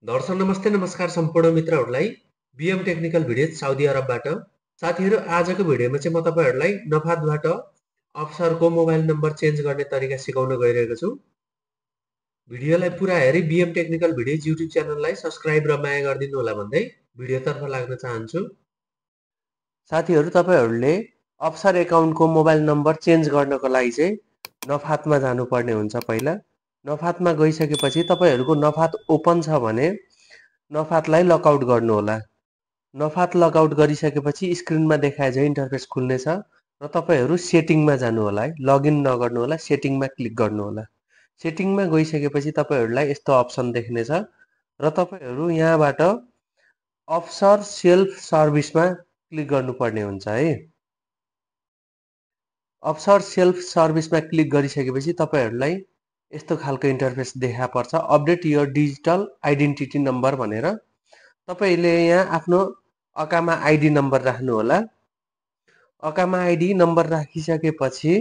दर्शक नमस्ते नमस्कार सम्पूर्ण मित्रहरूलाई बीएम टेक्निकल भिडियोज साउदी अरबबाट। साथीहरू, आजको भिडियोमा चाहिँ म तपाईँहरूलाई नफातबाट अफसरको मोबाइल नम्बर चेन्ज गर्ने तरिका सिकाउन गइरहेको छु। भिडियोलाई पुरा हेरी बीएम टेक्निकल भिडियोज युट्युब च्यानललाई सब्स्क्राइब र माया गरिदिनु होला भन्दै भिडियोतर्फ लाग्न चाहन्छु। साथीहरू, तपाईँहरूले अफसर एकाउन्टको मोबाइल नम्बर चेन्ज गर्नको लागि चाहिँ नफातमा जानुपर्ने हुन्छ। पहिला नफातमा गइसकेपछि तपाईँहरूको नफात ओपन छ भने नफातलाई लगआउट गर्नु होला। नफात लगआउट गरिसकेपछि स्क्रिनमा देखाए झै इन्टरफेस खुल्नेछ र तपाईँहरू सेटिङमा जानु होला है। लगइन नगर्नु होला, सेटिङमा क्लिक गर्नु होला। सेटिङमा गइसकेपछि तपाईँहरूलाई यस्तो अप्सन देख्नेछ र तपाईँहरू यहाँबाट अफसर सेल्फ सर्भिसमा क्लिक गर्नुपर्ने हुन्छ है। अफसर सेल्फ सर्भिसमा क्लिक गरिसकेपछि तपाईँहरूलाई यस्तो खालको इन्टरफेस देखा पर्छ, update your digital identity number भनेर। तपाईँले यहाँ आफ्नो अकामा आइडी नम्बर राख्नु होला। अकामा आइडी नम्बर राखिसकेपछि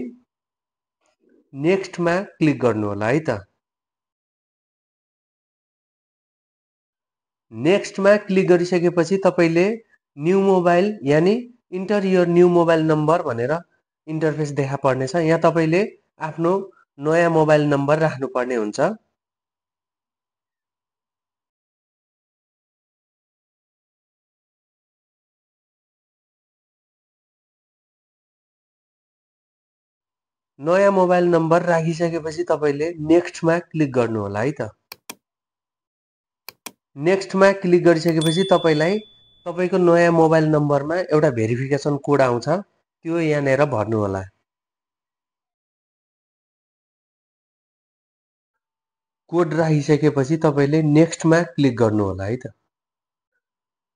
नेक्स्टमा क्लिक गर्नु होला है त। नेक्स्टमा क्लिक गरिसकेपछि तपाईँले न्यू मोबाइल यानि enter your new mobile number भनेर इन्टरफेस देखा पर्नेछ। यहाँ तपाईँले आफ्नो नयाँ मोबाइल नम्बर राख्नुपर्ने हुन्छ। नयाँ मोबाइल नम्बर राखिसकेपछि तपाईँले नेक्स्टमा क्लिक गर्नु होला है त। नेक्स्टमा क्लिक गरिसकेपछि तपाईँलाई तपाईँको नयाँ मोबाइल नम्बरमा एउटा भेरिफिकेसन कोड आउँछ, त्यो यहाँनिर भर्नु होला। कोड राखिसकेपछि तपाईँले नेक्स्टमा क्लिक गर्नु होला है त।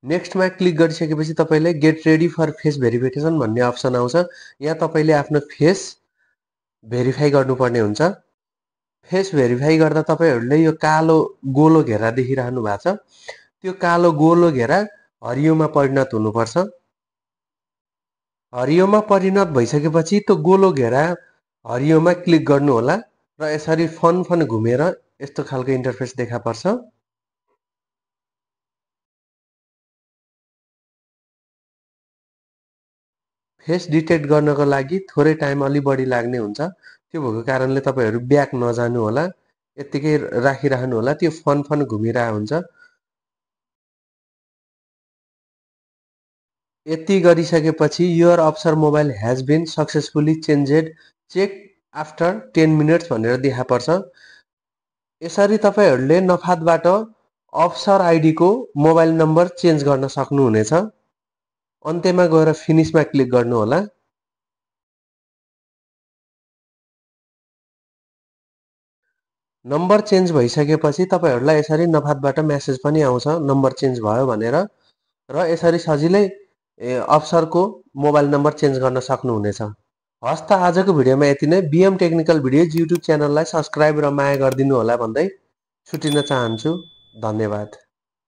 नेक्स्टमा क्लिक गरिसकेपछि तपाईँले get ready for face verification भन्ने अप्सन आउँछ। यहाँ तपाईँले आफ्नो फेस भेरिफाई गर्नुपर्ने हुन्छ। फेस भेरिफाई गर्दा तपाईँहरूले यो कालो गोलो घेरा देखिरहनु भएको छ, त्यो कालो गोलो घेरा हरियोमा परिणत हुनुपर्छ। हरियोमा परिणत भइसकेपछि त्यो गोलो घेरा हरियोमा क्लिक गर्नु होला र यसरी फन घुमेर यस्तो खालको इन्टरफेस देखा पर्छ। फेस डिटेक्ट गर्नको लागि थोरै टाइम अलि बढी लाग्ने हुन्छ। त्यो भएको कारणले तपाईँहरू ब्याक नजानु होला, यत्तिकै राखिरहनु होला, त्यो फन घुमिरहेको हुन्छ। यति गरिसकेपछि योर अफसर mobile has been successfully changed, check after 10 minutes भनेर देखा पर्छ। यसरी तपाईँहरूले नफातबाट अफसर आइडीको मोबाइल नम्बर चेन्ज गर्न सक्नुहुनेछ। अन्त्यमा गएर फिनिशमा क्लिक गर्नु होला। नम्बर चेन्ज भइसकेपछि तपाईँहरूलाई यसरी नफातबाट मेसेज पनि आउँछ नम्बर चेन्ज भयो भनेर, र यसरी सजिलै अफसरको मोबाइल नम्बर चेन्ज गर्न सक्नुहुनेछ। हस् त, आजको भिडियोमा यति नै। बीएम टेक्निकल भिडियोज युट्युब च्यानललाई सब्स्क्राइब र माया गरिदिनु होला भन्दै छुटिन चाहन्छु। धन्यवाद।